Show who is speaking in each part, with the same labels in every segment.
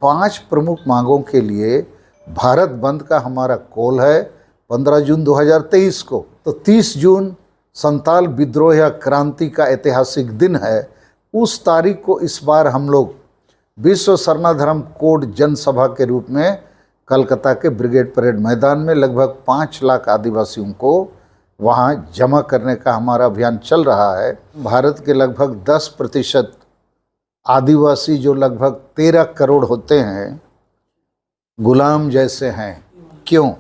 Speaker 1: 5 प्रमुख मांगों के लिए भारत बंद का हमारा कॉल है 15 जून 2023 को। तो 30 जून संताल विद्रोह या क्रांति का ऐतिहासिक दिन है। उस तारीख को इस बार हम लोग विश्व सरना धर्म कोड जनसभा के रूप में कलकत्ता के ब्रिगेड परेड मैदान में लगभग 5 लाख आदिवासियों को वहाँ जमा करने का हमारा अभियान चल रहा है। भारत के लगभग 10% आदिवासी जो लगभग 13 करोड़ होते हैं गुलाम जैसे हैं। क्यों?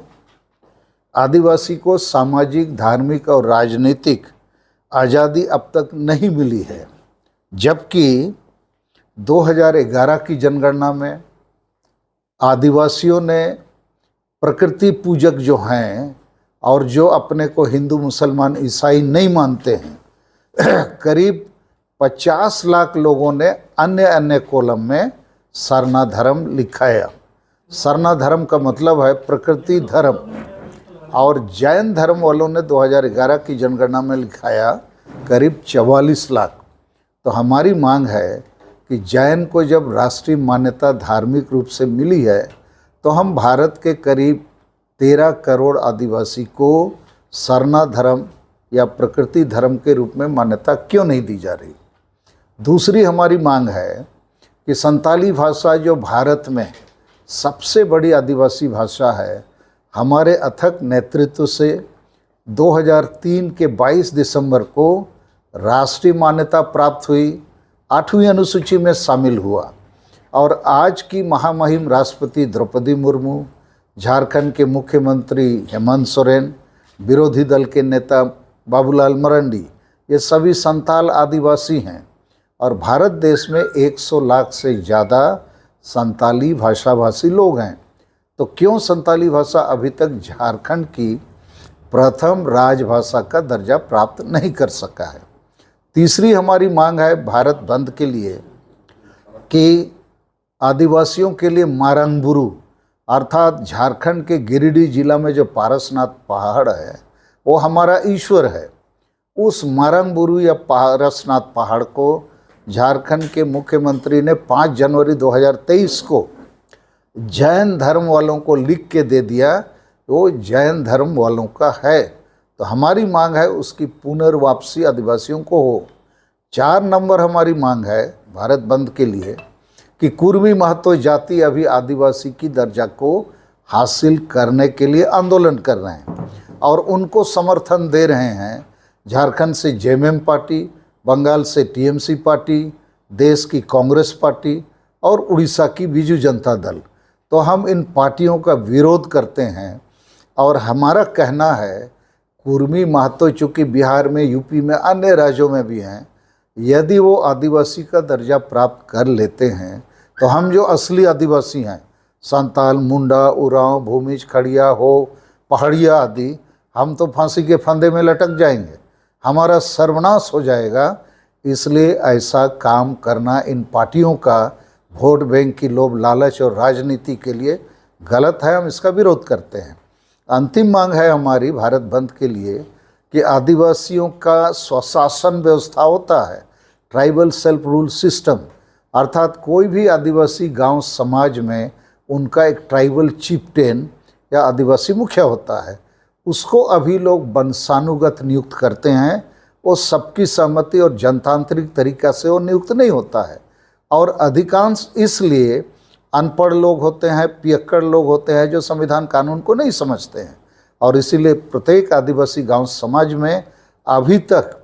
Speaker 1: आदिवासी को सामाजिक, धार्मिक और राजनीतिक आज़ादी अब तक नहीं मिली है, जबकि 2011 की जनगणना में आदिवासियों ने प्रकृति पूजक जो हैं और जो अपने को हिंदू, मुसलमान, ईसाई नहीं मानते हैं करीब 50 लाख लोगों ने अन्य कॉलम में सरना धर्म लिखाया। सरना धर्म का मतलब है प्रकृति धर्म। और जैन धर्म वालों ने 2011 की जनगणना में लिखाया करीब 44 लाख। तो हमारी मांग है कि जैन को जब राष्ट्रीय मान्यता धार्मिक रूप से मिली है तो हम भारत के करीब 13 करोड़ आदिवासी को सरना धर्म या प्रकृति धर्म के रूप में मान्यता क्यों नहीं दी जा रही। दूसरी हमारी मांग है कि संताली भाषा जो भारत में सबसे बड़ी आदिवासी भाषा है, हमारे अथक नेतृत्व से 2003 के 22 दिसंबर को राष्ट्रीय मान्यता प्राप्त हुई, 8वीं अनुसूची में शामिल हुआ। और आज की महामहिम राष्ट्रपति द्रौपदी मुर्मू, झारखंड के मुख्यमंत्री हेमंत सोरेन, विरोधी दल के नेता बाबूलाल मरांडी, ये सभी संताल आदिवासी हैं। और भारत देश में 100 लाख से ज़्यादा संताली भाषाभाषी लोग हैं। तो क्यों संताली भाषा अभी तक झारखंड की प्रथम राजभाषा का दर्जा प्राप्त नहीं कर सका है। तीसरी हमारी मांग है भारत बंद के लिए कि आदिवासियों के लिए मारंगबुरु अर्थात झारखंड के गिरिडीह जिला में जो पारसनाथ पहाड़ है वो हमारा ईश्वर है। उस मारंगबुरु या पारसनाथ पहाड़ को झारखंड के मुख्यमंत्री ने 5 जनवरी 2023 को जैन धर्म वालों को लिख के दे दिया, वो जैन धर्म वालों का है। तो हमारी मांग है उसकी पुनर्वापसी आदिवासियों को हो। 4 नंबर हमारी मांग है भारत बंद के लिए कि कुर्मी महतो जाति अभी आदिवासी की दर्जा को हासिल करने के लिए आंदोलन कर रहे हैं और उनको समर्थन दे रहे हैं। झारखंड से जेएमएम पार्टी, बंगाल से टीएमसी पार्टी, देश की कांग्रेस पार्टी और उड़ीसा की बीजू जनता दल। तो हम इन पार्टियों का विरोध करते हैं और हमारा कहना है कुर्मी महतो चूँकि बिहार में, यूपी में, अन्य राज्यों में भी हैं, यदि वो आदिवासी का दर्जा प्राप्त कर लेते हैं तो हम जो असली आदिवासी हैं संताल, मुंडा, उरांव, भूमिज, खड़िया, हो, पहाड़िया आदि, हम तो फांसी के फंदे में लटक जाएंगे, हमारा सर्वनाश हो जाएगा। इसलिए ऐसा काम करना इन पार्टियों का वोट बैंक की लोभ, लालच और राजनीति के लिए गलत है। हम इसका विरोध करते हैं। अंतिम मांग है हमारी भारत बंद के लिए कि आदिवासियों का स्वशासन व्यवस्था होता है, ट्राइबल सेल्फ रूल सिस्टम, अर्थात कोई भी आदिवासी गांव समाज में उनका एक ट्राइबल चीफ्टेन या आदिवासी मुखिया होता है। उसको अभी लोग वंशानुगत नियुक्त करते हैं। वो सबकी सहमति और जनतांत्रिक तरीका से वो नियुक्त नहीं होता है। और अधिकांश इसलिए अनपढ़ लोग होते हैं, पियक्कड़ लोग होते हैं जो संविधान कानून को नहीं समझते हैं। और इसीलिए प्रत्येक आदिवासी गांव समाज में अभी तक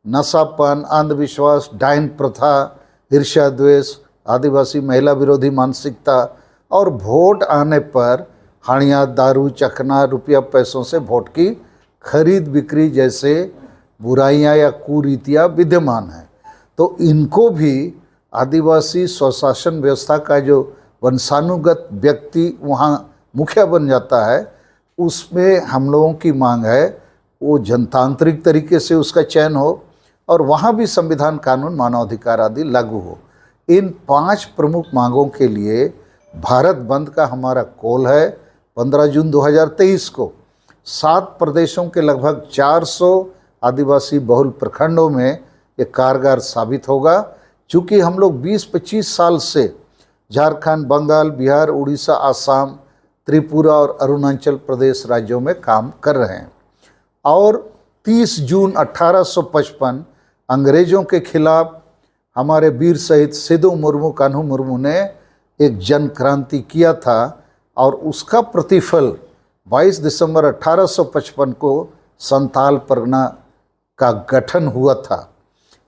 Speaker 1: नशापन, अंधविश्वास, डायन प्रथा, ईर्ष्या द्वेष, आदिवासी महिला विरोधी मानसिकता और वोट आने पर हानिया, दारू, चखना, रुपया पैसों से वोट की खरीद बिक्री जैसे बुराइयां या कुरीतियाँ विद्यमान हैं। तो इनको भी आदिवासी स्वशासन व्यवस्था का जो वंशानुगत व्यक्ति वहाँ मुखिया बन जाता है, उसमें हम लोगों की मांग है वो जनतांत्रिक तरीके से उसका चयन हो और वहाँ भी संविधान, कानून, मानवाधिकार आदि लागू हो। इन 5 प्रमुख मांगों के लिए भारत बंद का हमारा कॉल है 15 जून 2023 को। 7 प्रदेशों के लगभग 400 आदिवासी बहुल प्रखंडों में ये कारगर साबित होगा। चूँकि हम लोग 20-25 साल से झारखंड, बंगाल, बिहार, उड़ीसा, आसाम, त्रिपुरा और अरुणाचल प्रदेश राज्यों में काम कर रहे हैं। और 30 जून 1855 अंग्रेज़ों के खिलाफ हमारे वीर शहीद सिदो मुर्मू, कान्हू मुर्मू ने एक जन क्रांति किया था और उसका प्रतिफल 22 दिसंबर 1855 को संताल परगना का गठन हुआ था।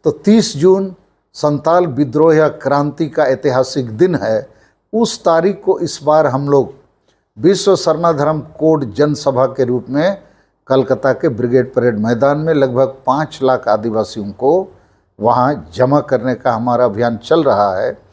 Speaker 1: तो 30 जून संताल विद्रोह या क्रांति का ऐतिहासिक दिन है। उस तारीख को इस बार हम लोग विश्व सर्वधर्म कोड जनसभा के रूप में कलकत्ता के ब्रिगेड परेड मैदान में लगभग 5 लाख आदिवासियों को वहाँ जमा करने का हमारा अभियान चल रहा है।